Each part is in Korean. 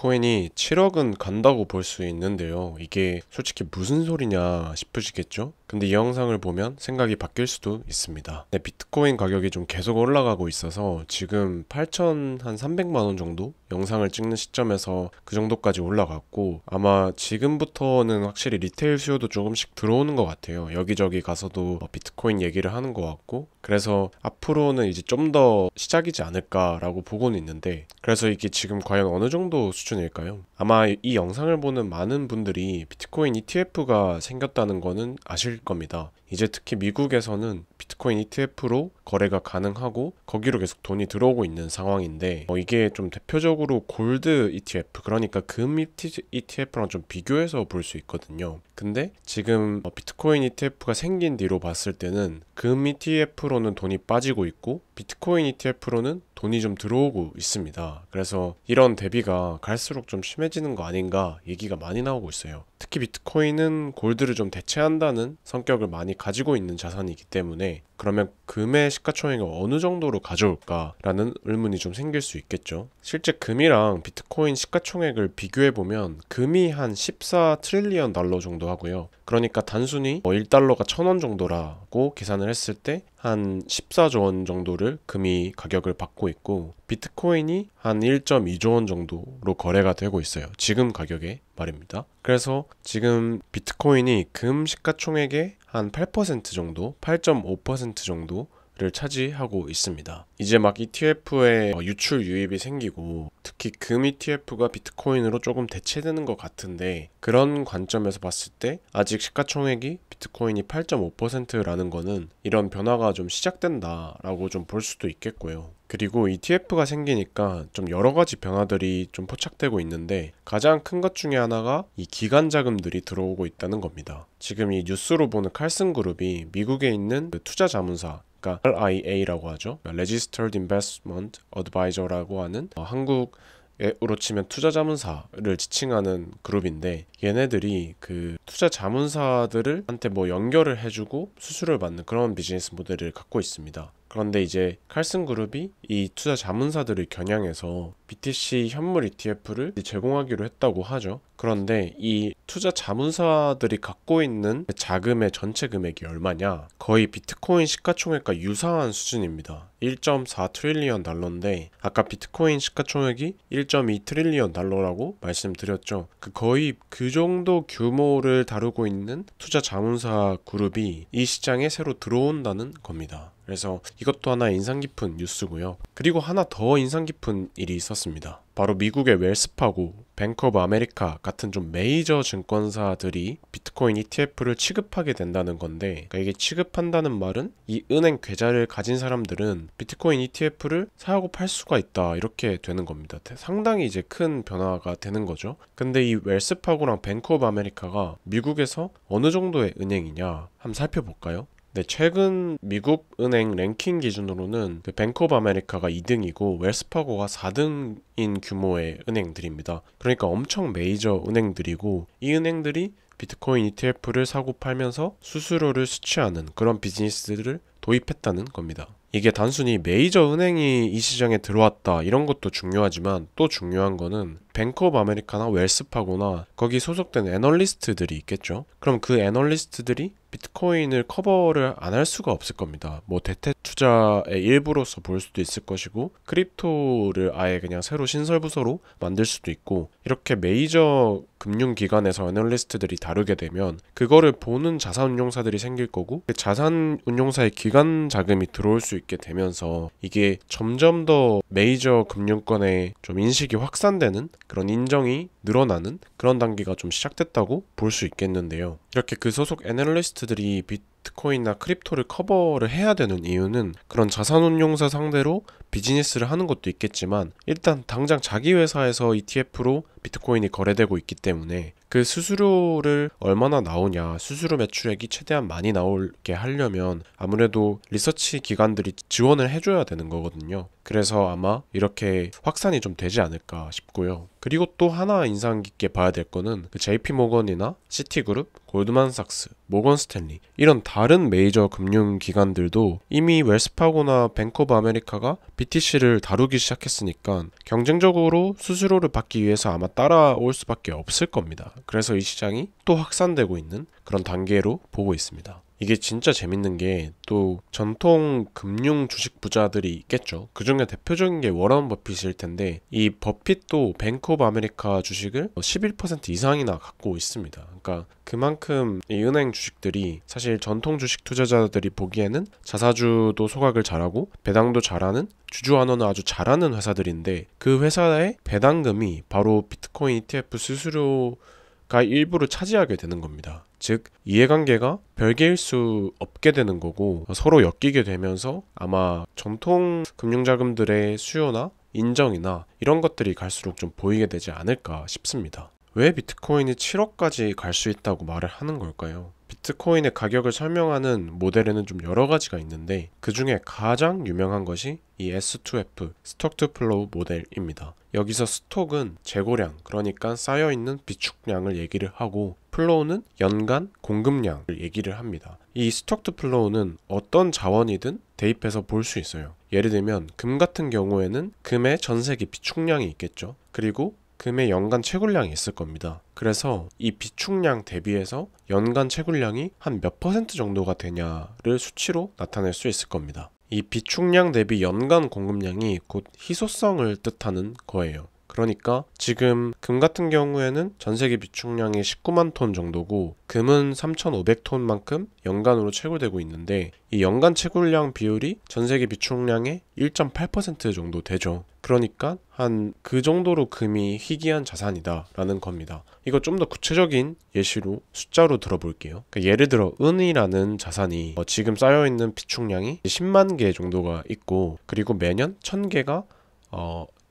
비트코인이 7억은 간다고 볼 수 있는데요. 이게 솔직히 무슨 소리냐 싶으시겠죠? 근데 이 영상을 보면 생각이 바뀔 수도 있습니다. 네, 비트코인 가격이 좀 계속 올라가고 있어서 지금 8,300만 원 정도? 영상을 찍는 시점에서 그 정도까지 올라갔고, 아마 지금부터는 확실히 리테일 수요도 조금씩 들어오는 것 같아요. 여기저기 가서도 비트코인 얘기를 하는 것 같고, 그래서 앞으로는 이제 좀 더 시작이지 않을까라고 보고는 있는데, 그래서 이게 지금 과연 어느 정도 수준일까요? 아마 이 영상을 보는 많은 분들이 비트코인 ETF가 생겼다는 거는 아실 겁니다. 이제 특히 미국에서는 비트코인 ETF로 거래가 가능하고 거기로 계속 돈이 들어오고 있는 상황인데, 이게 좀 대표적으로 골드 ETF, 그러니까 금 ETF랑 좀 비교해서 볼 수 있거든요. 근데 지금 비트코인 ETF가 생긴 뒤로 봤을 때는 금 ETF로는 돈이 빠지고 있고 비트코인 ETF로는 돈이 좀 들어오고 있습니다. 그래서 이런 대비가 갈수록 좀 심해지는 거 아닌가 얘기가 많이 나오고 있어요. 특히 비트코인은 골드를 좀 대체한다는 성격을 많이 가지고 있는 자산이기 때문에, 그러면 금의 시가총액을 어느 정도로 가져올까라는 의문이 좀 생길 수 있겠죠. 실제 금이랑 비트코인 시가총액을 비교해보면 금이 한 14 트릴리언 달러 정도 하고요. 그러니까 단순히 1달러가 1,000원 정도라고 계산을 했을 때 한 14조 원 정도를 금이 가격을 받고 있고, 비트코인이 한 1.2조 원 정도로 거래가 되고 있어요. 지금 가격에 말입니다. 그래서 지금 비트코인이 금 시가총액의 한 8% 정도, 8.5% 정도를 차지하고 있습니다. 이제 막 ETF에 유출 유입이 생기고 특히 금 ETF가 비트코인으로 조금 대체되는 것 같은데, 그런 관점에서 봤을 때 아직 시가총액이 비트코인이 8.5%라는 거는 이런 변화가 좀 시작된다라고 좀 볼 수도 있겠고요. 그리고 ETF가 생기니까 좀 여러 가지 변화들이 좀 포착되고 있는데, 가장 큰 것 중에 하나가 이 기관 자금들이 들어오고 있다는 겁니다. 지금 이 뉴스로 보는 칼슨 그룹이 미국에 있는 그 투자 자문사, 그러니까 RIA라고 하죠. Registered Investment Advisor라고 하는 한국으로 치면 투자 자문사를 지칭하는 그룹인데, 얘네들이 그 투자 자문사들을 한테 연결을 해주고 수수료를 받는 그런 비즈니스 모델을 갖고 있습니다. 그런데 이제 칼슨 그룹이 이 투자 자문사들을 겨냥해서 BTC 현물 ETF를 제공하기로 했다고 하죠. 그런데 이 투자 자문사들이 갖고 있는 자금의 전체 금액이 얼마냐? 거의 비트코인 시가총액과 유사한 수준입니다. 1.4 트릴리언 달러인데 아까 비트코인 시가총액이 1.2 트릴리언 달러라고 말씀드렸죠. 거의 그 정도 규모를 다루고 있는 투자 자문사 그룹이 이 시장에 새로 들어온다는 겁니다. 그래서 이것도 하나 인상 깊은 뉴스고요. 그리고 하나 더 인상 깊은 일이 있었습니다. 바로 미국의 웰스파고, 뱅크 오브 아메리카 같은 좀 메이저 증권사들이 비트코인 ETF를 취급하게 된다는 건데, 그러니까 이게 취급한다는 말은 이 은행 계좌를 가진 사람들은 비트코인 ETF를 사고 팔 수가 있다, 이렇게 되는 겁니다. 상당히 이제 큰 변화가 되는 거죠. 근데 이 웰스파고랑 뱅크 오브 아메리카가 미국에서 어느 정도의 은행이냐 한번 살펴볼까요? 네, 최근 미국 은행 랭킹 기준으로는 뱅크 오브 아메리카가 2등이고 웰스파고가 4등인 규모의 은행들입니다. 그러니까 엄청 메이저 은행들이고, 이 은행들이 비트코인 ETF를 사고 팔면서 수수료를 수취하는 그런 비즈니스들을 도입했다는 겁니다. 이게 단순히 메이저 은행이 이 시장에 들어왔다 이런 것도 중요하지만, 또 중요한 거는 뱅크 오브 아메리카나 웰스파고나 거기 소속된 애널리스트들이 있겠죠. 그럼 그 애널리스트들이 비트코인을 커버를 안 할 수가 없을 겁니다. 대체 투자의 일부로서 볼 수도 있을 것이고, 크립토를 아예 그냥 새로 신설 부서로 만들 수도 있고, 이렇게 메이저 금융기관에서 애널리스트들이 다루게 되면 그거를 보는 자산운용사들이 생길 거고, 그 자산운용사의 기관 자금이 들어올 수 있게 되면서 이게 점점 더 메이저 금융권에 좀 인식이 확산되는, 그런 인정이 늘어나는 그런 단계가 좀 시작됐다고 볼 수 있겠는데요. 이렇게 그 소속 애널리스트들이 비트코인이나 크립토를 커버를 해야 되는 이유는 그런 자산운용사 상대로 비즈니스를 하는 것도 있겠지만, 일단 당장 자기 회사에서 ETF로 비트코인이 거래되고 있기 때문에 그 수수료를 얼마나 나오냐, 수수료 매출액이 최대한 많이 나오게 하려면 아무래도 리서치 기관들이 지원을 해줘야 되는 거거든요. 그래서 아마 이렇게 확산이 좀 되지 않을까 싶고요. 그리고 또 하나 인상 깊게 봐야 될 거는 그 JP 모건이나 시티그룹, 골드만삭스, 모건 스탠리 이런 다른 메이저 금융기관들도 이미 웰스파고나 뱅크 오브 아메리카가 BTC를 다루기 시작했으니까 경쟁적으로 수수료를 받기 위해서 아마 따라올 수밖에 없을 겁니다. 그래서 이 시장이 또 확산되고 있는 그런 단계로 보고 있습니다. 이게 진짜 재밌는 게 또 전통 금융 주식 부자들이 있겠죠. 그 중에 대표적인 게 워런 버핏일 텐데 이 버핏도 뱅크 오브 아메리카 주식을 11% 이상이나 갖고 있습니다. 그러니까 그만큼 이 은행 주식들이 사실 전통 주식 투자자들이 보기에는 자사주도 소각을 잘하고 배당도 잘하는 주주 환원을 아주 잘하는 회사들인데 그 회사의 배당금이 바로 비트코인 ETF 수수료가 일부를 차지하게 되는 겁니다. 즉 이해관계가 별개일 수 없게 되는 거고 서로 엮이게 되면서 아마 전통 금융자금들의 수요나 인정이나 이런 것들이 갈수록 좀 보이게 되지 않을까 싶습니다. 왜 비트코인이 7억까지 갈 수 있다고 말을 하는 걸까요? 비트코인의 가격을 설명하는 모델에는 좀 여러 가지가 있는데 그 중에 가장 유명한 것이 이 S2F, 스톡 투 플로우 모델입니다. 여기서 스톡은 재고량, 그러니까 쌓여있는 비축량을 얘기를 하고 플로우는 연간 공급량을 얘기를 합니다. 이 스톡 투 플로우는 어떤 자원이든 대입해서 볼 수 있어요. 예를 들면 금 같은 경우에는 금의 전세기 비축량이 있겠죠. 그리고 금의 연간 채굴량이 있을 겁니다. 그래서 이 비축량 대비해서 연간 채굴량이 한 몇 퍼센트 정도가 되냐를 수치로 나타낼 수 있을 겁니다. 이 비축량 대비 연간 공급량이 곧 희소성을 뜻하는 거예요. 그러니까 지금 금 같은 경우에는 전세기 비축량이 19만 톤 정도고 금은 3,500톤만큼 연간으로 채굴되고 있는데 이 연간 채굴량 비율이 전세기 비축량의 1.8% 정도 되죠. 그러니까 한 그 정도로 금이 희귀한 자산이다 라는 겁니다. 이거 좀 더 구체적인 예시로 숫자로 들어볼게요. 그러니까 예를 들어 은이라는 자산이 지금 쌓여있는 비축량이 10만 개 정도가 있고 그리고 매년 1000개가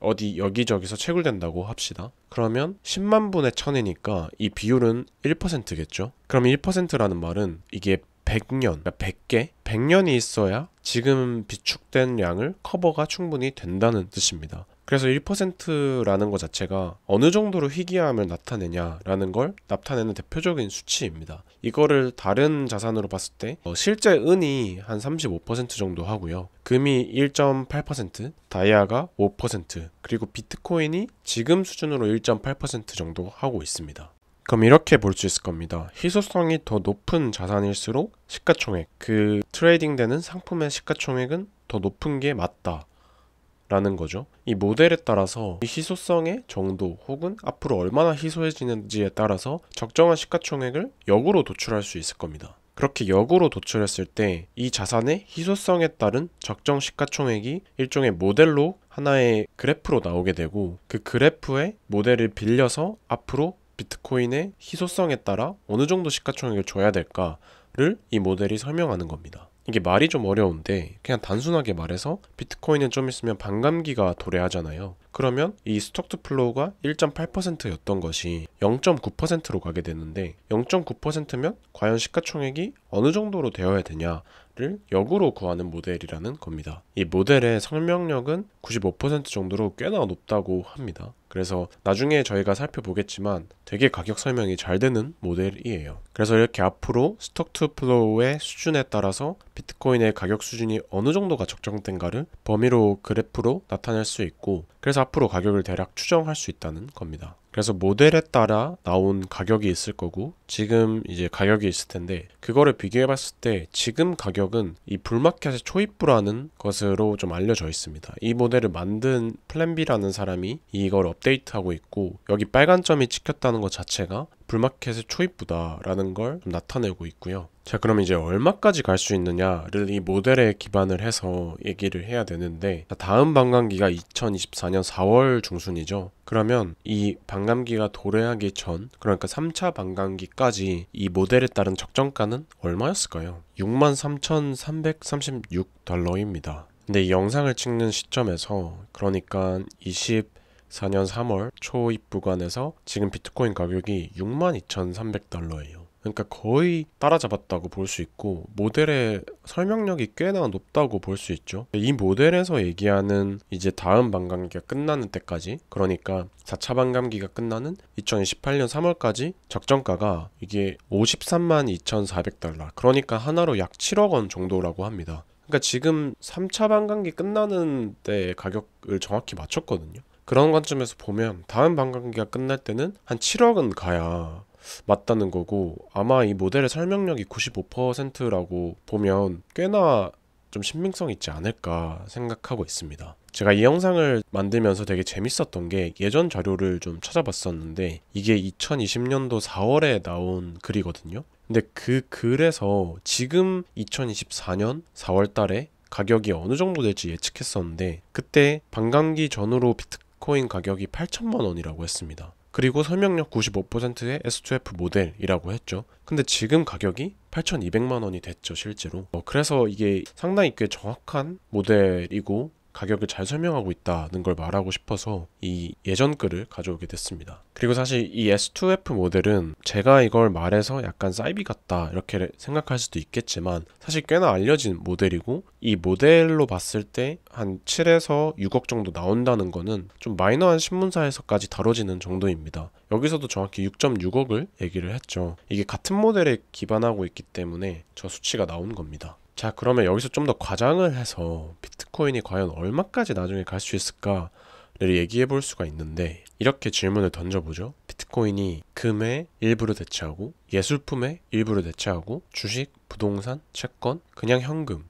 어디 여기저기서 채굴된다고 합시다. 그러면 10만 분의 1000이니까 이 비율은 1%겠죠. 그럼 1%라는 말은 이게 100년, 그러니까 100개? 100년이 있어야 지금 비축된 양을 커버가 충분히 된다는 뜻입니다. 그래서 1%라는 것 자체가 어느 정도로 희귀함을 나타내냐라는 걸 나타내는 대표적인 수치입니다. 이거를 다른 자산으로 봤을 때 실제 은이 한 35% 정도 하고요. 금이 1.8%, 다이아가 5%, 그리고 비트코인이 지금 수준으로 1.8% 정도 하고 있습니다. 그럼 이렇게 볼 수 있을 겁니다. 희소성이 더 높은 자산일수록 시가총액, 그 트레이딩되는 상품의 시가총액은 더 높은 게 맞다 라는 거죠. 이 모델에 따라서 이 희소성의 정도 혹은 앞으로 얼마나 희소해지는지에 따라서 적정한 시가총액을 역으로 도출할 수 있을 겁니다. 그렇게 역으로 도출했을 때 이 자산의 희소성에 따른 적정 시가총액이 일종의 모델로 하나의 그래프로 나오게 되고 그 그래프의 모델을 빌려서 앞으로 비트코인의 희소성에 따라 어느 정도 시가총액을 줘야 될까를 이 모델이 설명하는 겁니다. 이게 말이 좀 어려운데 그냥 단순하게 말해서 비트코인은 좀 있으면 반감기가 도래하잖아요. 그러면 이 스톡 투 플로우가 1.8%였던 것이 0.9%로 가게 되는데 0.9%면 과연 시가총액이 어느 정도로 되어야 되냐를 역으로 구하는 모델이라는 겁니다. 이 모델의 설명력은 95% 정도로 꽤나 높다고 합니다. 그래서 나중에 저희가 살펴보겠지만 되게 가격 설명이 잘 되는 모델이에요. 그래서 이렇게 앞으로 스톡 투 플로우의 수준에 따라서 비트코인의 가격 수준이 어느 정도가 적정된가를 범위로 그래프로 나타낼 수 있고 그래서 앞으로 가격을 대략 추정할 수 있다는 겁니다. 그래서 모델에 따라 나온 가격이 있을 거고 지금 이제 가격이 있을 텐데 그거를 비교해 봤을 때 지금 가격은 이 불마켓의 초입부라는 것으로 좀 알려져 있습니다. 이 모델을 만든 플랜비라는 사람이 이걸 업데이트하고 있고 여기 빨간 점이 찍혔다는 것 자체가 불마켓의 초입부다라는 걸 좀 나타내고 있고요. 자, 그럼 이제 얼마까지 갈 수 있느냐를 이 모델에 기반을 해서 얘기를 해야 되는데 다음 반감기가 2024년 4월 중순이죠. 그러면 이 반감기가 도래하기 전 그러니까 3차 반감기까지 이 모델에 따른 적정가는 얼마였을까요? 63,336달러입니다. 근데 이 영상을 찍는 시점에서 그러니까 24년 3월 초입 구간에서 지금 비트코인 가격이 62,300달러예요. 그러니까 거의 따라잡았다고 볼 수 있고 모델의 설명력이 꽤나 높다고 볼 수 있죠. 이 모델에서 얘기하는 이제 다음 반감기가 끝나는 때까지, 그러니까 4차 반감기가 끝나는 2028년 3월까지 적정가가 이게 53만 2,400달러, 그러니까 하나로 약 7억 원 정도라고 합니다. 그러니까 지금 3차 반감기 끝나는 때 가격을 정확히 맞췄거든요. 그런 관점에서 보면 다음 반감기가 끝날 때는 한 7억은 가야 맞다는 거고, 아마 이 모델의 설명력이 95%라고 보면 꽤나 좀 신빙성 있지 않을까 생각하고 있습니다. 제가 이 영상을 만들면서 되게 재밌었던 게 예전 자료를 좀 찾아봤었는데 이게 2020년도 4월에 나온 글이거든요. 근데 그 글에서 지금 2024년 4월 달에 가격이 어느 정도 될지 예측했었는데 그때 반감기 전후로 비트코인 가격이 8천만 원이라고 했습니다. 그리고 설명력 95%의 S2F 모델이라고 했죠. 근데 지금 가격이 8,200만 원이 됐죠, 실제로. 그래서 이게 상당히 꽤 정확한 모델이고 가격을 잘 설명하고 있다는 걸 말하고 싶어서 이 예전 글을 가져오게 됐습니다. 그리고 사실 이 S2F 모델은 제가 이걸 말해서 약간 사이비 같다 이렇게 생각할 수도 있겠지만 사실 꽤나 알려진 모델이고, 이 모델로 봤을 때 한 7에서 6억 정도 나온다는 거는 좀 마이너한 신문사에서까지 다뤄지는 정도입니다. 여기서도 정확히 6.6억을 얘기를 했죠. 이게 같은 모델에 기반하고 있기 때문에 저 수치가 나온 겁니다. 자, 그러면 여기서 좀 더 과장을 해서 비트코인이 과연 얼마까지 나중에 갈 수 있을까를 얘기해 볼 수가 있는데, 이렇게 질문을 던져보죠. 비트코인이 금의 일부를 대체하고 예술품의 일부를 대체하고 주식, 부동산, 채권, 그냥 현금의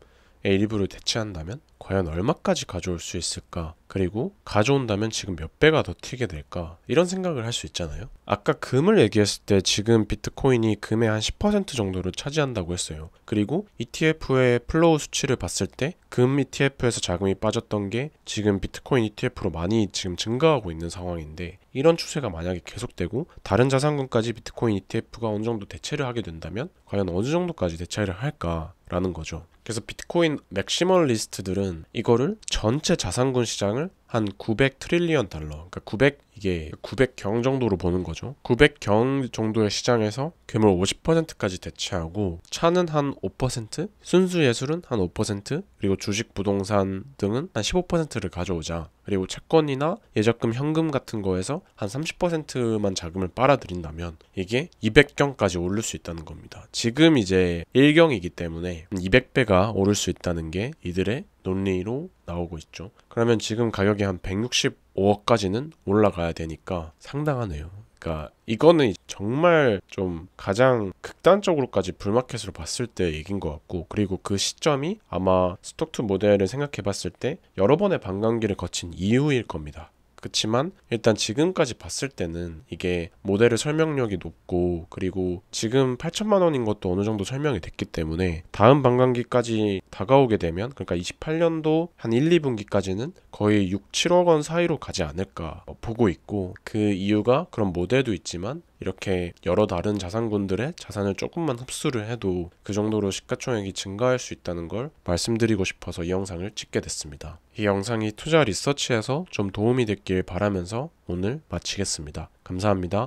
일부를 대체한다면 과연 얼마까지 가져올 수 있을까? 그리고 가져온다면 지금 몇 배가 더 튀게 될까? 이런 생각을 할 수 있잖아요. 아까 금을 얘기했을 때 지금 비트코인이 금의 한 10% 정도를 차지한다고 했어요. 그리고 ETF의 플로우 수치를 봤을 때 금 ETF에서 자금이 빠졌던 게 지금 비트코인 ETF로 많이 지금 증가하고 있는 상황인데, 이런 추세가 만약에 계속되고 다른 자산군까지 비트코인 ETF가 어느 정도 대체를 하게 된다면 과연 어느 정도까지 대체를 할까라는 거죠. 그래서 비트코인 맥시멀 리스트들은 이거를 전체 자산군 시장을 한 900 트릴리언 달러, 그러니까 900경 정도로 보는 거죠. 900경 정도의 시장에서 금을 50%까지 대체하고 차는 한 5%, 순수 예술은 한 5%, 그리고 주식, 부동산 등은 한 15%를 가져오자. 그리고 채권이나 예적금, 현금 같은 거에서 한 30%만 자금을 빨아들인다면 이게 200경까지 오를 수 있다는 겁니다. 지금 이제 1경이기 때문에 200배가 오를 수 있다는 게 이들의 논리로 나오고 있죠. 그러면 지금 가격이 한 165억까지는 올라가야 되니까 상당하네요. 그러니까 이거는 정말 좀 가장 극단적으로까지 불마켓으로 봤을 때 얘기인 것 같고, 그리고 그 시점이 아마 스톡2 모델을 생각해 봤을 때 여러 번의 반감기를 거친 이후일 겁니다. 그렇지만 일단 지금까지 봤을 때는 이게 모델의 설명력이 높고, 그리고 지금 8천만 원인 것도 어느 정도 설명이 됐기 때문에 다음 반감기까지 다가오게 되면, 그러니까 28년도 한 1, 2분기까지는 거의 6, 7억 원 사이로 가지 않을까 보고 있고, 그 이유가 그런 모델도 있지만 이렇게 여러 다른 자산군들의 자산을 조금만 흡수를 해도 그 정도로 시가총액이 증가할 수 있다는 걸 말씀드리고 싶어서 이 영상을 찍게 됐습니다. 이 영상이 투자 리서치에서 좀 도움이 됐길 바라면서 오늘 마치겠습니다. 감사합니다.